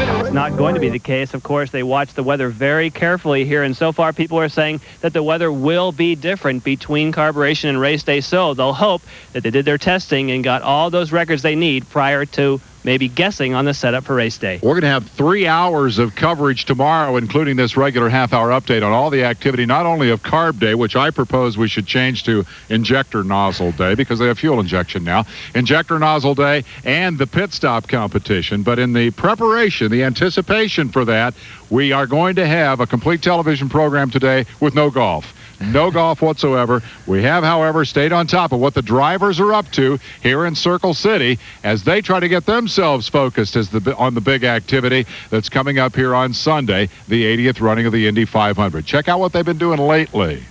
It's not going to be the case. Of course, they watch the weather very carefully here, and so far people are saying that the weather will be different between carburation and race day, so they'll hope that they did their testing and got all those records they need prior to maybe guessing on the setup for race day. We're going to have 3 hours of coverage tomorrow, including this regular half-hour update on all the activity, not only of carb day, which I propose we should change to injector nozzle day because they have fuel injection now, injector nozzle day, and the pit stop competition. But in the preparation, the anticipation for that, we are going to have a complete television program today with no golf. No golf whatsoever. We have, however, stayed on top of what the drivers are up to here in Circle City as they try to get themselves focused on the big activity that's coming up here on Sunday, the 80th running of the Indy 500. Check out what they've been doing lately.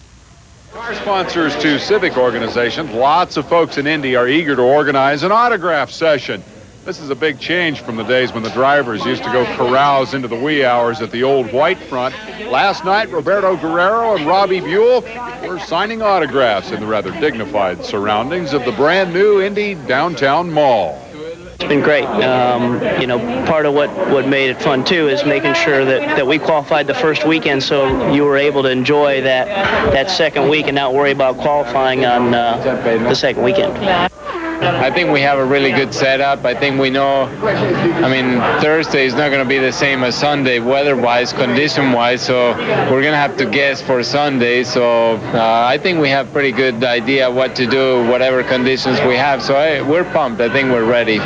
Car sponsors to civic organizations. Lots of folks in Indy are eager to organize an autograph session. This is a big change from the days when the drivers used to go carouse into the wee hours at the old white front. Last night, Roberto Guerrero and Robbie Buell were signing autographs in the rather dignified surroundings of the brand new Indy Downtown Mall. It's been great. Part of what made it fun too is making sure that we qualified the first weekend, so you were able to enjoy that second week and not worry about qualifying on the second weekend. I think we have a really good setup. I think we know, Thursday is not going to be the same as Sunday weather-wise, condition-wise, so we're going to have to guess for Sunday. So I think we have pretty good idea what to do, whatever conditions we have. So we're pumped. I think we're ready.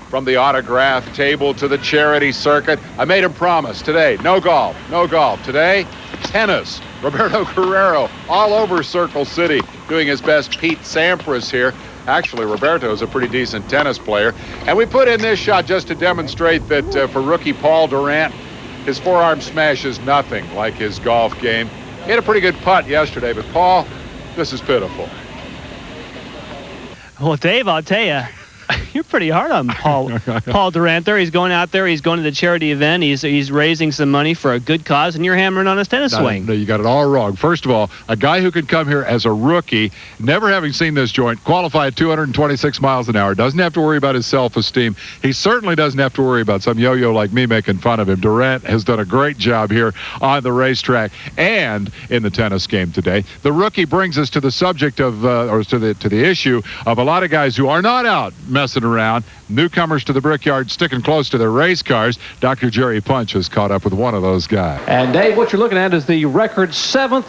From the autograph table to the charity circuit, I made him promise today, no golf, no golf. Today, tennis. Roberto Guerrero all over Circle City doing his best. Pete Sampras here. Actually, Roberto is a pretty decent tennis player. And we put in this shot just to demonstrate that for rookie Paul Durant, his forearm smash is nothing like his golf game. He had a pretty good putt yesterday, but Paul, this is pitiful. Well, Dave, I'll tell you, you're pretty hard on Paul Durant there. He's going out there. He's going to the charity event. He's raising some money for a good cause, and you're hammering on his tennis swing. No, you got it all wrong. First of all, a guy who could come here as a rookie, never having seen this joint, qualify at 226 miles an hour, doesn't have to worry about his self-esteem. He certainly doesn't have to worry about some yo-yo like me making fun of him. Durant has done a great job here on the racetrack and in the tennis game today. The rookie brings us to the subject of, or to the issue of a lot of guys who are not out messing around, newcomers to the Brickyard sticking close to their race cars. Dr. Jerry Punch has caught up with one of those guys. And Dave, what you're looking at is the record seventh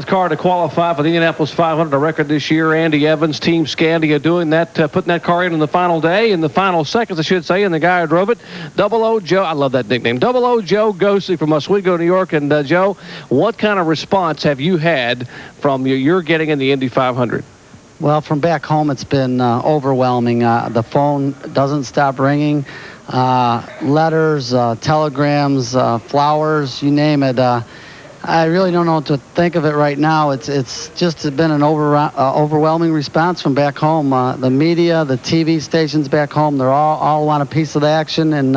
car to qualify for the Indianapolis 500, a record this year. Andy Evans, Team Scandia doing that, putting that car in the final day, in the final seconds, I should say, and the guy who drove it, Double O Joe, I love that nickname, Double O Joe Gosek from Oswego, New York. And Joe, what kind of response have you had from you're getting in the Indy 500? Well, from back home, it's been overwhelming. The phone doesn't stop ringing. Letters, telegrams, flowers, you name it. I really don't know what to think of it right now. It's just been an overwhelming response from back home. The media, the TV stations back home, they're all want a piece of the action, and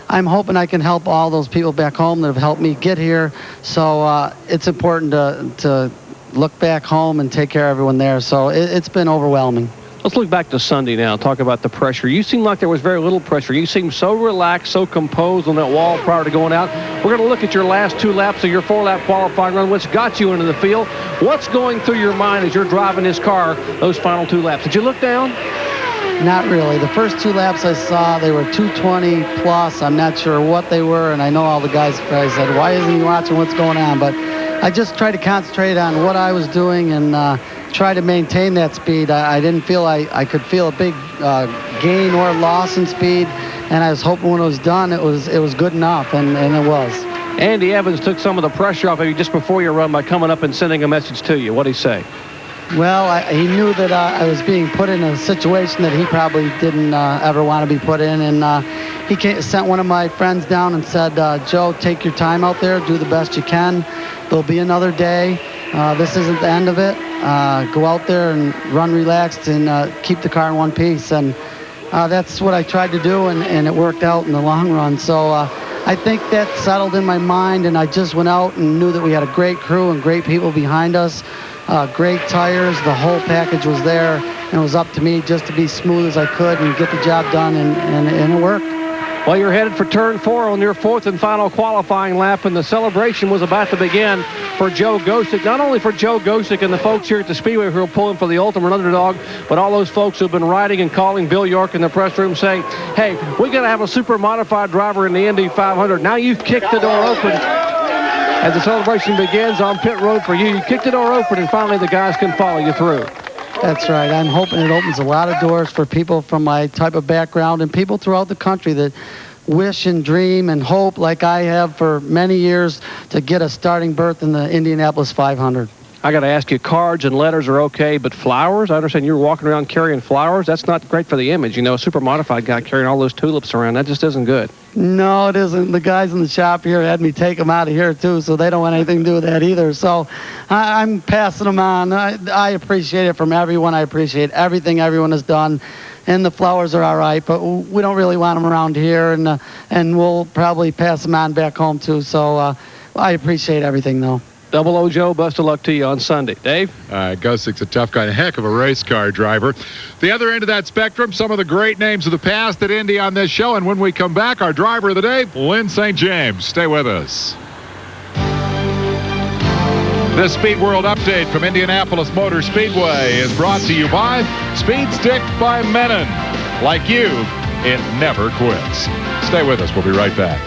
I'm hoping I can help all those people back home that have helped me get here. So it's important to look back home and take care of everyone there. So it's been overwhelming. Let's look back to Sunday now, talk about the pressure. You seem like there was very little pressure. You seemed so relaxed, so composed on that wall prior to going out. We're going to look at your last 2 laps of your 4-lap qualifying run, which got you into the field. What's going through your mind as you're driving this car those final 2 laps? Did you look down? Not really. The first 2 laps I saw, they were 220 plus. I'm not sure what they were, and I know all the guys said, why isn't he watching what's going on? But I just tried to concentrate on what I was doing and try to maintain that speed. I didn't feel I could feel a big gain or loss in speed, and I was hoping when it was done it was good enough, and it was. Andy Evans took some of the pressure off of you just before your run by coming up and sending a message to you. What did he say? Well, he knew that I was being put in a situation that he probably didn't ever want to be put in, and he sent one of my friends down and said, Joe, take your time out there, do the best you can. There'll be another day. This isn't the end of it. Go out there and run relaxed and keep the car in one piece. And that's what I tried to do, and it worked out in the long run. So I think that settled in my mind, and I just went out and knew that we had a great crew and great people behind us, great tires. The whole package was there, and it was up to me just to be smooth as I could and get the job done, and it worked. Well, you're headed for turn 4 on your 4th and final qualifying lap, and the celebration was about to begin for Joe Gosek. Not only for Joe Gosek and the folks here at the Speedway who are pulling for the ultimate underdog, but all those folks who've been writing and calling Bill York in the press room saying, hey, we got to have a super modified driver in the Indy 500. Now you've kicked the door open. As the celebration begins on pit road for you, you kick the door open, and finally the guys can follow you through. That's right. I'm hoping it opens a lot of doors for people from my type of background and people throughout the country that wish and dream and hope, like I have for many years, to get a starting berth in the Indianapolis 500. I got to ask you, cards and letters are okay, but flowers? I understand you were walking around carrying flowers. That's not great for the image. You know, a super modified guy carrying all those tulips around, that just isn't good. No, it isn't. The guys in the shop here had me take them out of here, too, so they don't want anything to do with that either. So I'm passing them on. I appreciate it from everyone. I appreciate everything everyone has done. And the flowers are all right, but we don't really want them around here, and we'll probably pass them on back home, too. So I appreciate everything, though. Double O Joe, best of luck to you on Sunday. Dave? Gosek's a tough guy, a heck of a race car driver. The other end of that spectrum, some of the great names of the past at Indy on this show. And when we come back, our driver of the day, Lyn St. James. Stay with us. This Speedworld update from Indianapolis Motor Speedway is brought to you by Speed Stick by Menon. Like you, it never quits. Stay with us. We'll be right back.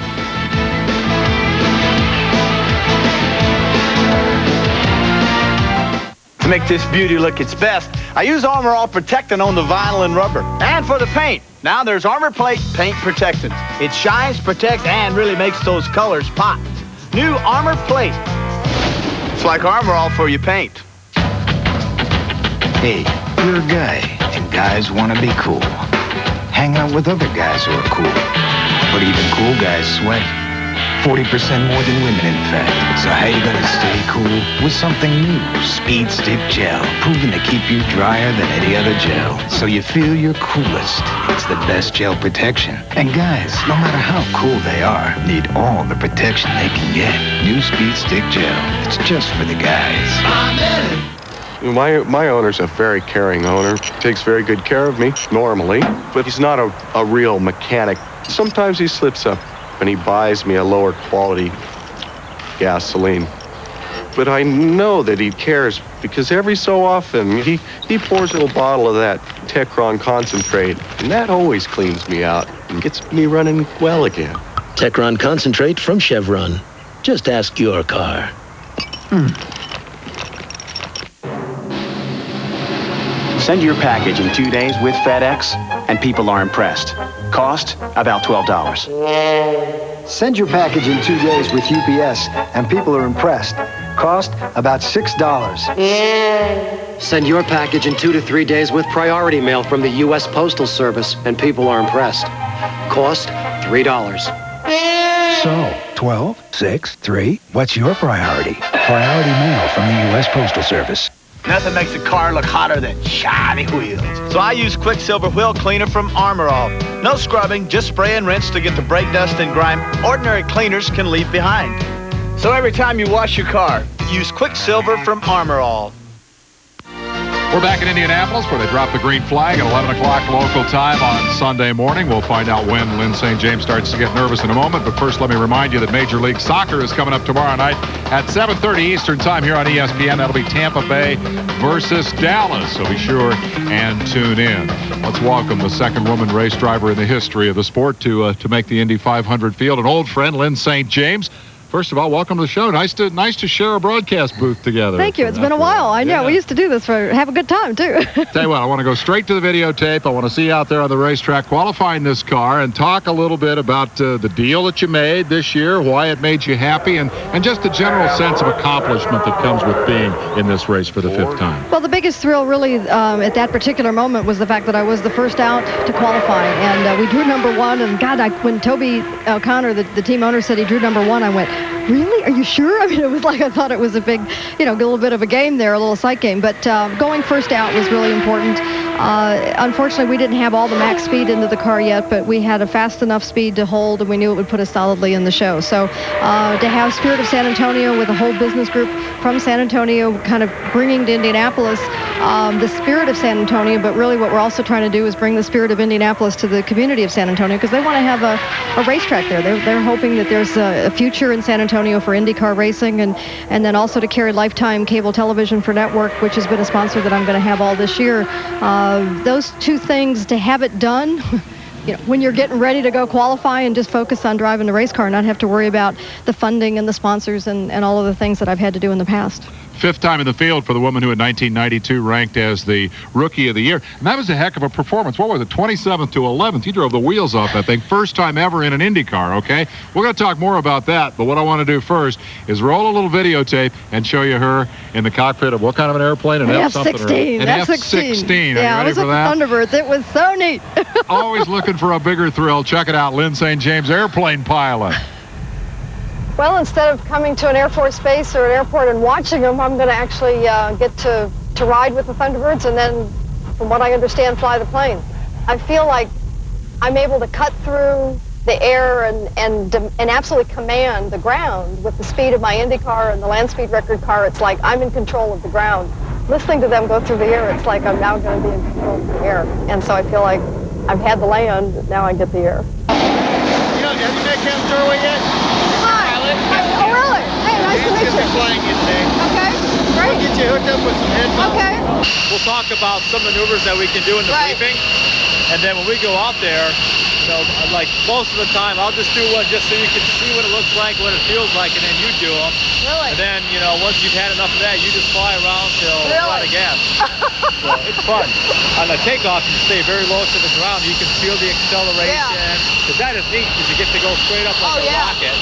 To make this beauty look its best, I use Armor All Protectant on the vinyl and rubber. And for the paint, now there's Armor Plate Paint Protectant. It shines, protects, and really makes those colors pop. New Armor Plate. It's like Armor All for your paint. Hey, you're a guy, and guys want to be cool. Hang out with other guys who are cool. But even cool guys sweat. 40% more than women, in fact. So how you gonna stay cool? With something new, Speed Stick Gel, proven to keep you drier than any other gel. So you feel your coolest. It's the best gel protection. And guys, no matter how cool they are, need all the protection they can get. New Speed Stick Gel. It's just for the guys. My owner's a very caring owner. Takes very good care of me, normally. But he's not a real mechanic. Sometimes he slips up and he buys me a lower quality gasoline. But I know that he cares because every so often he pours a little bottle of that Techron concentrate, and that always cleans me out and gets me running well again. Techron concentrate from Chevron. Just ask your car. Send your package in 2 days with FedEx, and people are impressed. Cost, about $12. Send your package in 2 days with UPS, and people are impressed. Cost, about $6. Send your package in 2 to 3 days with priority mail from the U.S. Postal Service, and people are impressed. Cost, $3. So, 12, 6, 3, what's your priority? Priority mail from the U.S. Postal Service. Nothing makes a car look hotter than shiny wheels. So I use Quicksilver Wheel Cleaner from Armor All. No scrubbing, just spray and rinse to get the brake dust and grime ordinary cleaners can leave behind. So every time you wash your car, use Quicksilver from Armor All. We're back in Indianapolis where they drop the green flag at 11 o'clock local time on Sunday morning. We'll find out when Lyn St. James starts to get nervous in a moment. But first, let me remind you that Major League Soccer is coming up tomorrow night at 7:30 Eastern Time here on ESPN. That'll be Tampa Bay versus Dallas. So be sure and tune in. Let's welcome the second woman race driver in the history of the sport to make the Indy 500 field, an old friend, Lyn St. James. First of all, welcome to the show. Nice to share a broadcast booth together. Thank you. It's been a while. I know. Yeah. We used to do this have a good time, too. Tell you what, I want to go straight to the videotape. I want to see you out there on the racetrack qualifying this car and talk a little bit about the deal that you made this year, why it made you happy, and just the general sense of accomplishment that comes with being in this race for the 5th time. Well, the biggest thrill really at that particular moment was the fact that I was the first out to qualify, and we drew number 1. And God, when Toby O'Connor, the team owner, said he drew number 1, I went, really? Are you sure? I mean, it was like I thought it was a big, a little bit of a game there, a little sight game. But going first out was really important. Unfortunately, we didn't have all the max speed into the car yet, but we had a fast enough speed to hold, and we knew it would put us solidly in the show. So to have Spirit of San Antonio with a whole business group from San Antonio kind of bringing to Indianapolis the spirit of San Antonio, but really what we're also trying to do is bring the spirit of Indianapolis to the community of San Antonio, because they want to have a racetrack there. They're hoping that there's a future in San Antonio for IndyCar racing, and then also to carry Lifetime Cable Television for Network, which has been a sponsor that I'm going to have all this year. Those two things, to have it done when you're getting ready to go qualify and just focus on driving the race car and not have to worry about the funding and the sponsors and all of the things that I've had to do in the past. 5th time in the field for the woman who in 1992 ranked as the Rookie of the Year. And that was a heck of a performance. What was it, 27th to 11th? You drove the wheels off that thing. First time ever in an Indy car, okay? We're going to talk more about that, but what I want to do first is roll a little videotape and show you her in the cockpit of what kind of an airplane? An F-16. An F-16. Yeah, Are you ready for that? Thunderbirds. It was so neat. Always looking for a bigger thrill. Check it out. Lyn St. James, airplane pilot. Well, instead of coming to an Air Force base or an airport and watching them, I'm going to actually get to ride with the Thunderbirds and then, from what I understand, fly the plane. I feel like I'm able to cut through the air and absolutely command the ground with the speed of my Indy car and the land speed record car. It's like I'm in control of the ground. Listening to them go through the air, it's like I'm now going to be in control of the air. And so I feel like I've had the land, now I get the air. Have you met Captain Turway yet? Oh, really? Hey, nice to meet you. Flying you today. Okay, great. We'll get you hooked up with some headphones. Okay. We'll talk about some maneuvers that we can do in the briefing. And then when we go out there, like most of the time, I'll just do one just so you can see what it looks like, what it feels like, and then you do them. Really? And then, once you've had enough of that, you just fly around till you're out of gas. So it's fun. On the takeoff, you stay very low to the ground. You can feel the acceleration. Because that is neat, because you get to go straight up like a rocket.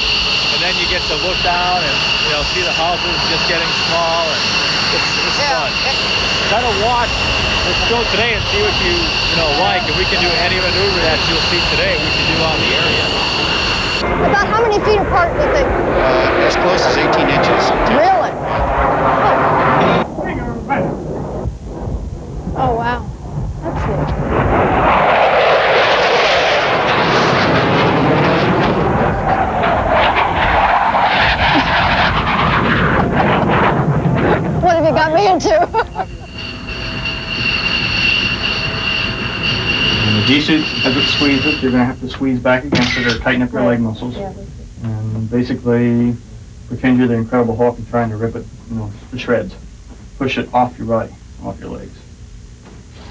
And then you get to look down and, see the houses just getting small. And it's fun. Kind of watch the show today and see what you like. If we can do any maneuver that you'll see today, we can do on the area. About how many feet apart do you think? As close as 18 inches. Really? Oh, wow. That's neat. What have you got me into? The G-suit, as it squeezes, you're going to have to squeeze back against it or tighten up your leg muscles. And basically pretend you're the Incredible Hulk and trying to rip it, to shreds. Push it off your body, off your legs.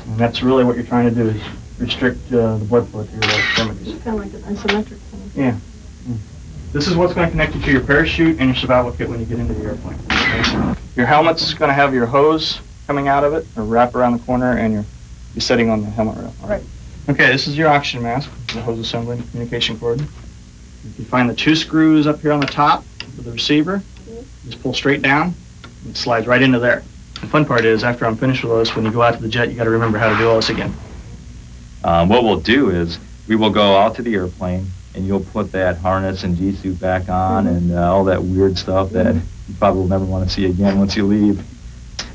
And that's really what you're trying to do, is restrict the blood flow to your extremities. Kind of like an isometric thing. Yeah. This is what's going to connect you to your parachute and your survival kit when you get into the airplane. Okay? Your helmet's going to have your hose coming out of it, or wrap around the corner, and you're setting on the helmet rail. Right. Okay, this is your oxygen mask, the hose assembly, communication cord. You find the 2 screws up here on the top of the receiver. Just pull straight down, and it slides right into there. The fun part is, after I'm finished with this, when you go out to the jet, you got to remember how to do all this again. What we'll do is, we will go out to the airplane, and you'll put that harness and G-suit back on and all that weird stuff that you probably will never want to see again once you leave.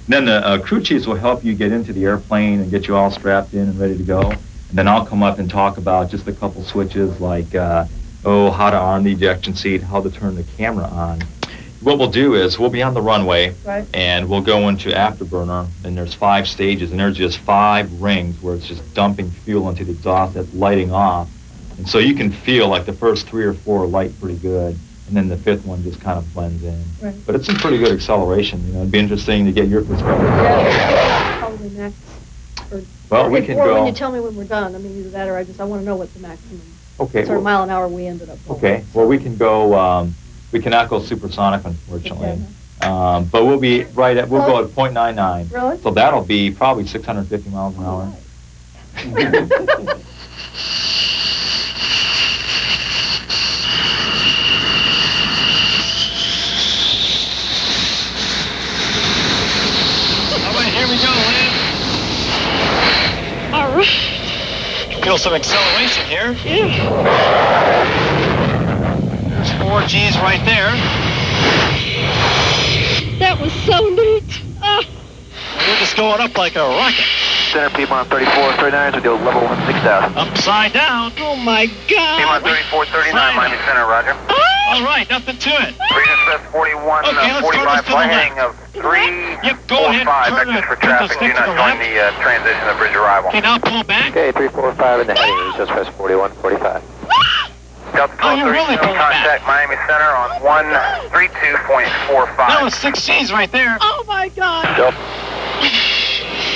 Then the crew chiefs will help you get into the airplane and get you all strapped in and ready to go. And then I'll come up and talk about just a couple switches like, how to arm the ejection seat, how to turn the camera on. What we'll do is we'll be on the runway, and we'll go into afterburner, and there's 5 stages, and there's just 5 rings where it's just dumping fuel into the exhaust that's lighting off. And so you can feel like the first 3 or 4 light pretty good, and then the 5th one just kind of blends in. Right. But it's some pretty good acceleration. It'd be interesting to get your perspective. Yeah, probably max. Well, we can or go. when you tell me when we're done, I mean, either that or I want to know what the maximum Okay. sort of mile an hour we ended up going. Okay. Well, we can go. We cannot go supersonic, unfortunately. But we'll be right at. We'll go at 0.99. Really? So that'll be probably 650 miles an hour. Here we go, Lyn. All right. Feel some acceleration here. Yeah. There's 4 Gs right there. That was so neat. We're just going up like a rocket. Center, people on 34, 39, we do level 16000. Upside down. Oh my God. People on 34, 39, Miami Center, Roger. All right, nothing to it. Region Smith 41, Okay, let's 45, turn fly this to the heading of 345, turn vectors it. for Turn the traffic, stick do to not the join left. the transition of bridge arrival. Okay, now pull back. Okay, 345 in the heading, just press 41, 45. Delta 1232, contact Miami Center on 132.45. That was 6 G's right there. Oh my God. Delta.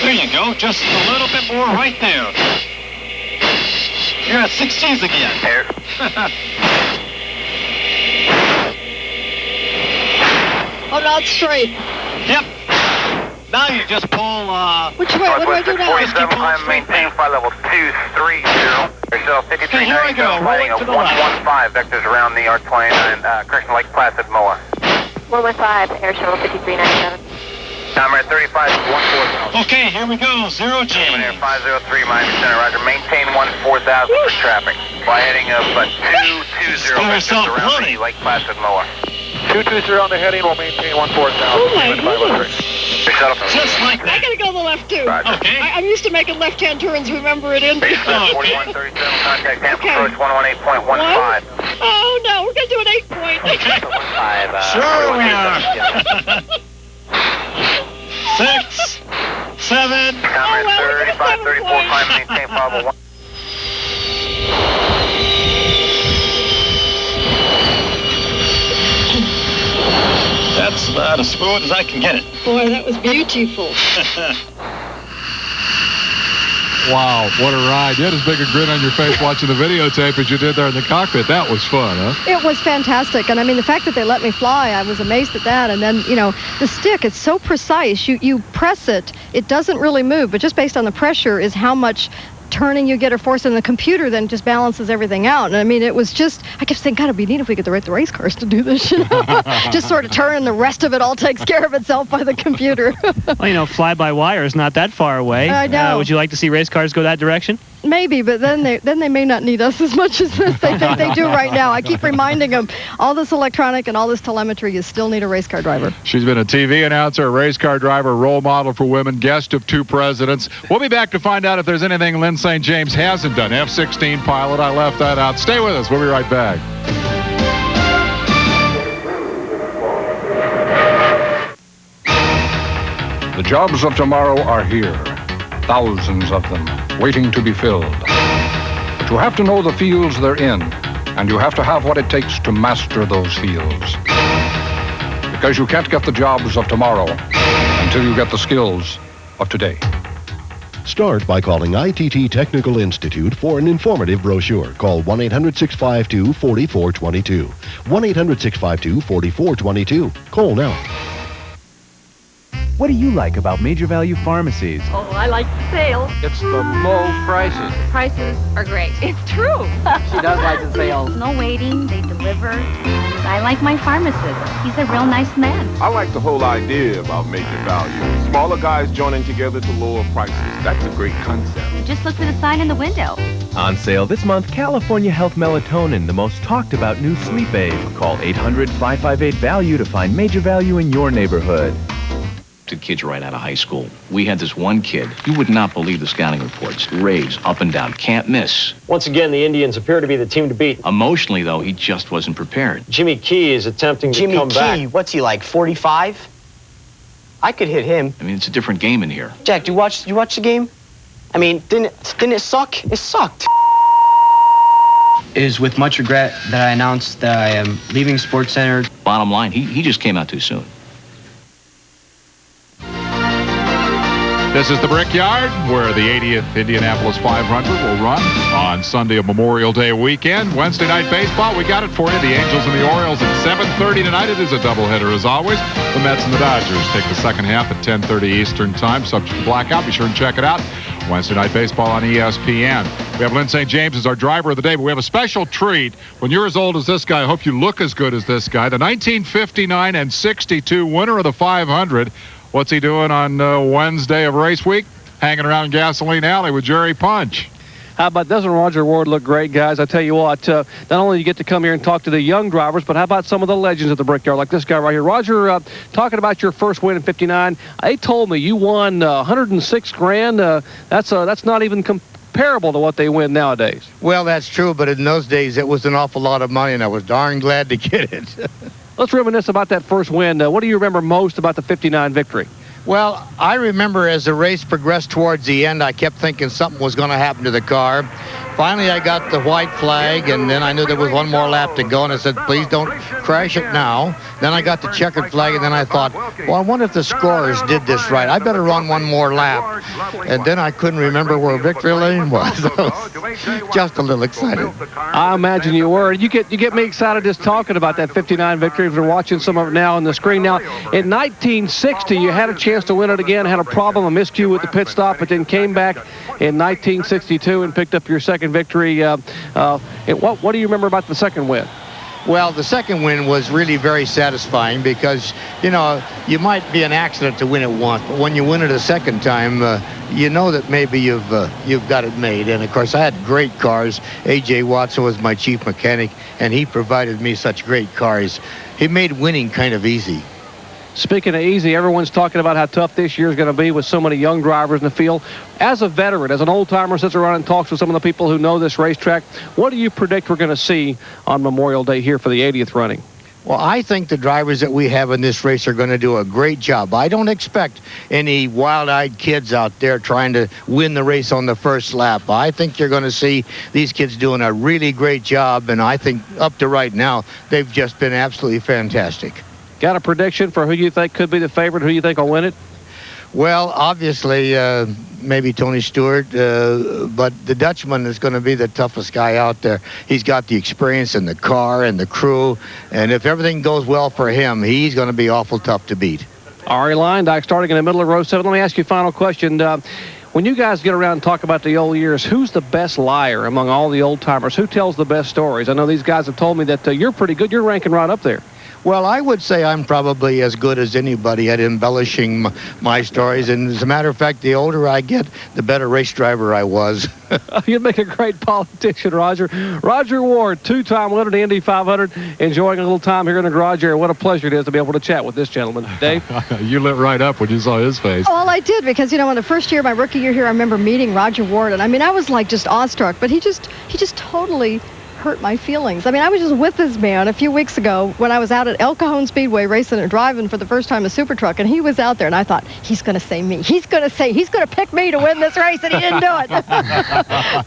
There you go, just a little bit more right there. You're at 6 G's again. Here. Oh, not straight. Yep. Now you just pull, Which way? What do I do now? 47, climb, maintain flight level 230. Yourself 5390, Okay, here we go. flying Rolling of to the left. 115, vectors around the R29, correction, Lake Placid, MOA. 115, Air Shuttle 5397. Number 35, 14000. Okay, here we go. 0 G. Cayman Air 503, Miami Center, Roger. Maintain 14000 for traffic. Fly heading of 220, vectors around the Lake Placid, MOA. 220 on the heading, we'll maintain 14000. Oh my goodness. Just like that. I gotta go to the left too. Roger. Okay. I'm used to making left-hand turns. Remember it in. Base 4137, contact Tampa approach 118.15. Oh no, we're gonna do an 8-point. Okay. 5, Sure we are. 6, 7. Comment 35, 34, climb, maintain 501. That's about as smooth as I can get it. Boy, that was beautiful. Wow, what a ride. You had as big a grin on your face watching the videotape as you did there in the cockpit. That was fun, huh? It was fantastic. And I mean, the fact that they let me fly, I was amazed at that. And then, you know, the stick, it's so precise. You press it, it doesn't really move, but just based on the pressure is how much turning you get or force, and the computer then just balances everything out. And I mean, it was just, I kept saying, God, it'd be neat if we could write the race cars to do this, you know? Just sort of turn, and the rest of it all takes care of itself by the computer. Well, you know, fly-by-wire is not that far away. I know. Would you like to see race cars go that direction? Maybe, but then they may not need us as much as they think they do right now. I keep reminding them, all this electronic and all this telemetry, you still need a race car driver. She's been a TV announcer, a race car driver, role model for women, guest of 2 presidents. We'll be back to find out if there's anything Lyn St. James hasn't done. F-16 pilot, I left that out. Stay with us. We'll be right back. The jobs of tomorrow are here. Thousands of them, waiting to be filled. But you have to know the fields they're in, and you have to have what it takes to master those fields. Because you can't get the jobs of tomorrow until you get the skills of today. Start by calling ITT Technical Institute for an informative brochure. Call 1-800-652-4422. 1-800-652-4422. Call now. What do you like about Major Value Pharmacies? Oh, I like the sales. It's the low prices. The prices are great. It's true. She does like the sales. No waiting, they deliver. And I like my pharmacist. He's a real nice man. I like the whole idea about Major Value. Smaller guys joining together to lower prices. That's a great concept. Just look for the sign in the window. On sale this month, California Health Melatonin, the most talked about new sleep aid. Call 800-558-VALUE to find Major Value in your neighborhood. Kids right out of high school. We had this one kid. You would not believe the scouting reports. Rays, up and down, can't miss. Once again, the Indians appear to be the team to beat. Emotionally, though, he just wasn't prepared. Jimmy Key is attempting to come back. Jimmy Key, what's he like, 45? I could hit him. I mean, it's a different game in here. Jack, you watch the game? I mean, didn't it suck? It sucked. It is with much regret that I announced that I am leaving SportsCenter. Bottom line, he just came out too soon. This is the Brickyard, where the 80th Indianapolis 500 will run on Sunday of Memorial Day weekend. Wednesday night baseball, we got it for you. The Angels and the Orioles at 7:30 tonight. It is a doubleheader as always. The Mets and the Dodgers take the second half at 10:30 Eastern time, subject to blackout. Be sure and check it out. Wednesday night baseball on ESPN. We have Lyn St. James as our driver of the day, but we have a special treat. When you're as old as this guy, I hope you look as good as this guy. The 1959 and 62 winner of the 500. What's he doing on Wednesday of race week? Hanging around Gasoline Alley with Jerry Punch. How about, doesn't Rodger Ward look great, guys? I tell you what, not only do you get to come here and talk to the young drivers, but how about some of the legends at the Brickyard, like this guy right here. Rodger, talking about your first win in 59, they told me you won $106,000. That's not even comparable to what they win nowadays. Well, that's true, but in those days, it was an awful lot of money, and I was darn glad to get it. Let's reminisce about that first win. What do you remember most about the 59 victory? Well, I remember as the race progressed towards the end, I kept thinking something was going to happen to the car. Finally, I got the white flag, and then I knew there was one more lap to go, and I said, please don't crash it now. Then I got the checkered flag, and then I thought, well, I wonder if the scorers did this right. I better run one more lap. And then I couldn't remember where victory lane was. Just a little excited. I imagine you were. You get me excited just talking about that 59 victory. We're watching some of it now on the screen. Now, in 1960, you had a chance to win it again, had a problem, a miscue with the pit stop, but then came back in 1962 and picked up your second victory. What do you remember about the second win? Well, the second win was really very satisfying because, you know, you might be an accident to win it once, but when you win it a second time, you know that maybe you've got it made. And, of course, I had great cars. A.J. Watson was my chief mechanic, and he provided me such great cars. He made winning kind of easy. Speaking of easy, everyone's talking about how tough this year is going to be with so many young drivers in the field. As a veteran, as an old-timer, sits around and talks with some of the people who know this racetrack, what do you predict we're going to see on Memorial Day here for the 80th running? Well, I think the drivers that we have in this race are going to do a great job. I don't expect any wild-eyed kids out there trying to win the race on the first lap. I think you're going to see these kids doing a really great job, and I think up to right now, they've just been absolutely fantastic. Got a prediction for who you think could be the favorite, who you think will win it? Well, obviously, maybe Tony Stewart, but the Dutchman is going to be the toughest guy out there. He's got the experience in the car and the crew, and if everything goes well for him, he's going to be awful tough to beat. Ari Lyndyke starting in the middle of row 7. Let me ask you a final question. When you guys get around and talk about the old years, who's the best liar among all the old-timers? Who tells the best stories? I know these guys have told me that you're pretty good. You're ranking right up there. Well, I would say I'm probably as good as anybody at embellishing my stories. And as a matter of fact, the older I get, the better race driver I was. You'd make a great politician, Rodger. Rodger Ward, two-time winner of the Indy 500, enjoying a little time here in the garage area. What a pleasure it is to be able to chat with this gentleman. Dave? You lit right up when you saw his face. Well, I did, because, you know, in the first year, my rookie year here, I remember meeting Rodger Ward. And, I mean, I was, like, just awestruck. But he just totally hurt my feelings. I mean, I was just with this man a few weeks ago when I was out at El Cajon Speedway racing and driving for the first time a super truck, and he was out there, and I thought, he's going to say me. He's going to pick me to win this race, and he didn't do it.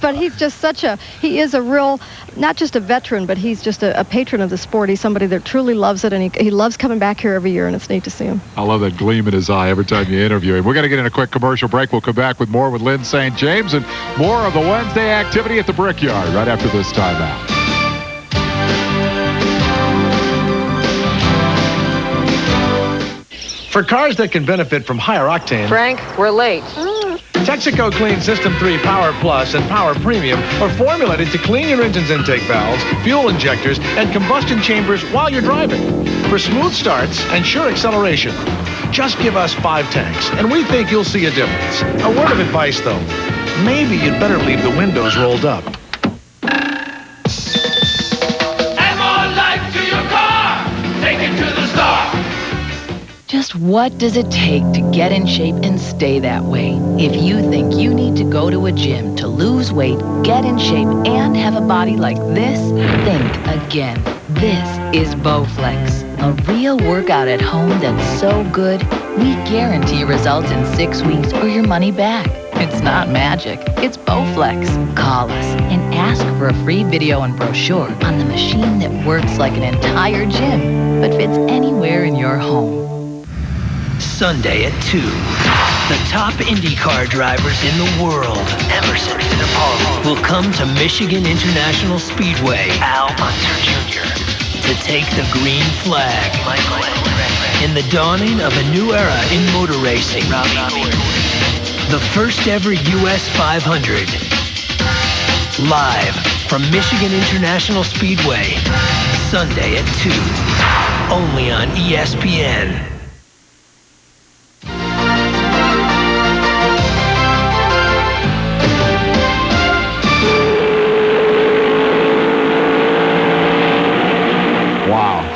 But he's just he is a real, not just a veteran, but he's just a patron of the sport. He's somebody that truly loves it, and he loves coming back here every year, and it's neat to see him. I love that gleam in his eye every time you interview him. We're going to get in a quick commercial break. We'll come back with more with Lyn St. James and more of the Wednesday activity at the Brickyard right after this timeout. For cars that can benefit from higher octane, Frank, we're late. Texaco Clean System 3 Power Plus and Power Premium are formulated to clean your engine's intake valves, fuel injectors, and combustion chambers while you're driving. For smooth starts and sure acceleration. Just give us 5 tanks, and we think you'll see a difference. A word of advice, though. Maybe you'd better leave the windows rolled up. Add more life to your car. Take it to the star. Just what does it take to get in shape and stay that way? If you think you need to go to a gym to lose weight, get in shape, and have a body like this, think again. This is Bowflex, a real workout at home that's so good, we guarantee results in 6 weeks or your money back. It's not magic, it's Bowflex. Call us and ask for a free video and brochure on the machine that works like an entire gym, but fits anywhere in your home. Sunday at 2. The top IndyCar drivers in the world, Emerson Fittipaldi, will come to Michigan International Speedway, Al Unser Jr., to take the green flag. Michael Andretti. In the dawning of a new era in motor racing. The first ever US 500. Live from Michigan International Speedway, Sunday at 2. Only on ESPN.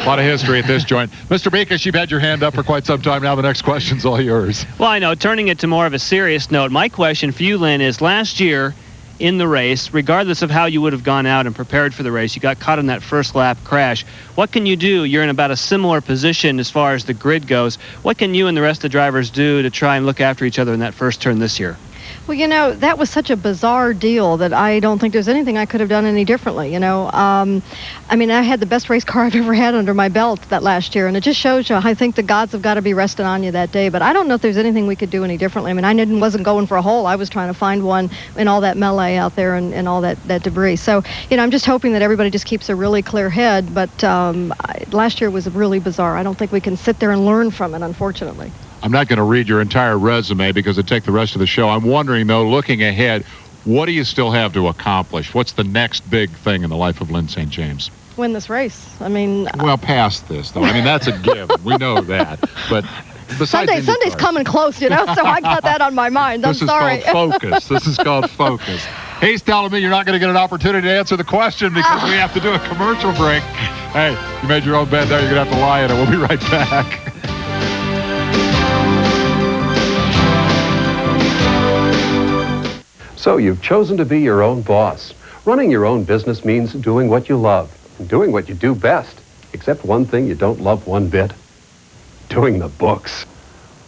lot of history at this joint. Mr. Beekes, you've had your hand up for quite some time now. The next question's all yours. Well, I know. Turning it to more of a serious note, my question for you, Lyn, is last year in the race, regardless of how you would have gone out and prepared for the race, you got caught in that first lap crash. What can you do? You're in about a similar position as far as the grid goes. What can you and the rest of the drivers do to try and look after each other in that first turn this year? Well, you know, that was such a bizarre deal that I don't think there's anything I could have done any differently, you know. I mean, I had the best race car I've ever had under my belt that last year, and it just shows you, I think the gods have got to be resting on you that day. But I don't know if there's anything we could do any differently. I mean, I wasn't going for a hole. I was trying to find one in all that melee out there and all that debris. So, you know, I'm just hoping that everybody just keeps a really clear head. But last year was really bizarre. I don't think we can sit there and learn from it, unfortunately. I'm not going to read your entire resume because it'd take the rest of the show. I'm wondering, though, looking ahead, what do you still have to accomplish? What's the next big thing in the life of Lyn St. James? Win this race. I mean... Well, past this, though. I mean, that's a given. We know that. But besides Sunday's coming close, you know, so I got that on my mind. I'm sorry. This is called focus. This is called focus. He's telling me you're not going to get an opportunity to answer the question because we have to do a commercial break. Hey, you made your own bed there. You're going to have to lie in it. We'll be right back. So you've chosen to be your own boss. Running your own business means doing what you love and doing what you do best. Except one thing you don't love one bit: doing the books.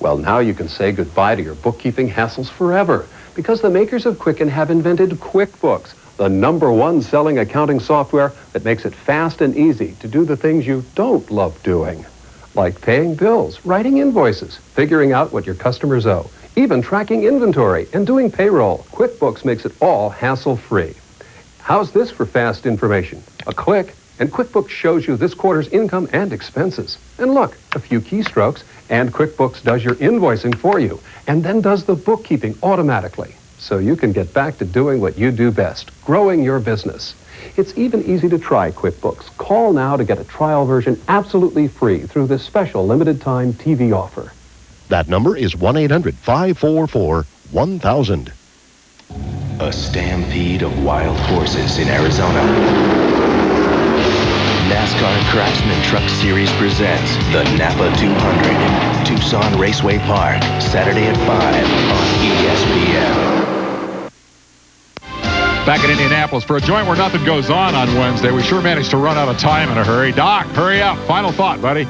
Well, now you can say goodbye to your bookkeeping hassles forever because the makers of Quicken have invented QuickBooks, the #1 selling accounting software that makes it fast and easy to do the things you don't love doing, like paying bills, writing invoices, figuring out what your customers owe, even tracking inventory and doing payroll. QuickBooks makes it all hassle-free. How's this for fast information? A click, and QuickBooks shows you this quarter's income and expenses. And look, a few keystrokes, and QuickBooks does your invoicing for you, and then does the bookkeeping automatically. So you can get back to doing what you do best, growing your business. It's even easy to try QuickBooks. Call now to get a trial version absolutely free through this special limited-time TV offer. That number is 1-800-544-1000. A stampede of wild horses in Arizona. NASCAR Craftsman Truck Series presents the Napa 200, Tucson Raceway Park, Saturday at 5 on ESPN. Back in Indianapolis for a joint where nothing goes on Wednesday. We sure managed to run out of time in a hurry. Doc, hurry up. Final thought, buddy.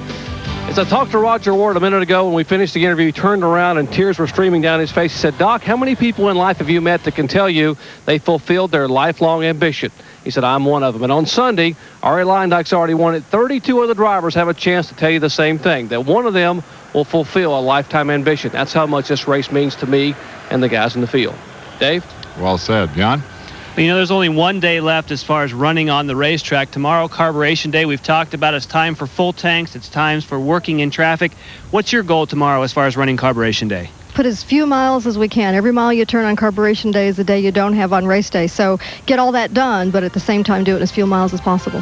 As I talked to Rodger Ward a minute ago when we finished the interview, he turned around and tears were streaming down his face. He said, Doc, how many people in life have you met that can tell you they fulfilled their lifelong ambition? He said, I'm one of them. And on Sunday, Ari Leindyke's already won it. 32 other drivers have a chance to tell you the same thing, that one of them will fulfill a lifetime ambition. That's how much this race means to me and the guys in the field. Dave? Well said. John? You know, there's only one day left as far as running on the racetrack. Tomorrow, carburation day, we've talked about. It's time for full tanks. It's times for working in traffic. What's your goal tomorrow as far as running carburation day? Put as few miles as we can. Every mile you turn on carburation day is a day you don't have on race day. So get all that done, but at the same time do it as few miles as possible.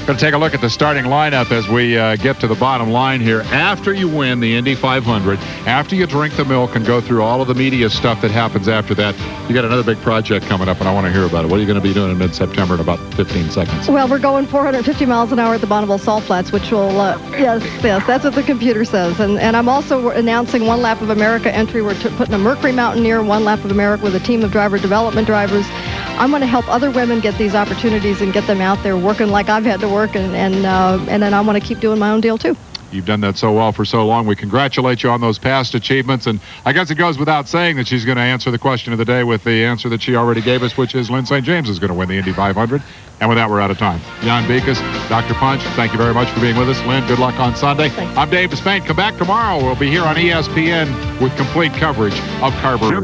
Going to take a look at the starting lineup as we get to the bottom line here. After you win the Indy 500, after you drink the milk and go through all of the media stuff that happens after that, you got another big project coming up, and I want to hear about it. What are you going to be doing in mid-September in about 15 seconds? Well, we're going 450 miles an hour at the Bonneville Salt Flats, which will, yes, that's what the computer says. And I'm also announcing one lap of America entry. We're putting a Mercury Mountaineer, one lap of America with a team of driver development drivers. I'm going to help other women get these opportunities and get them out there working like I've had to work, and then I want to keep doing my own deal too. You've done that so well for so long. We congratulate you on those past achievements, and I guess it goes without saying that she's going to answer the question of the day with the answer that she already gave us, which is Lyn St. James is going to win the Indy 500. And with that, we're out of time. Jan Beekes, Dr. Punch, thank you very much for being with us. Lyn, good luck on Sunday. Thanks. I'm Dave Despain. Come back tomorrow. We'll be here on ESPN with complete coverage of carburetion.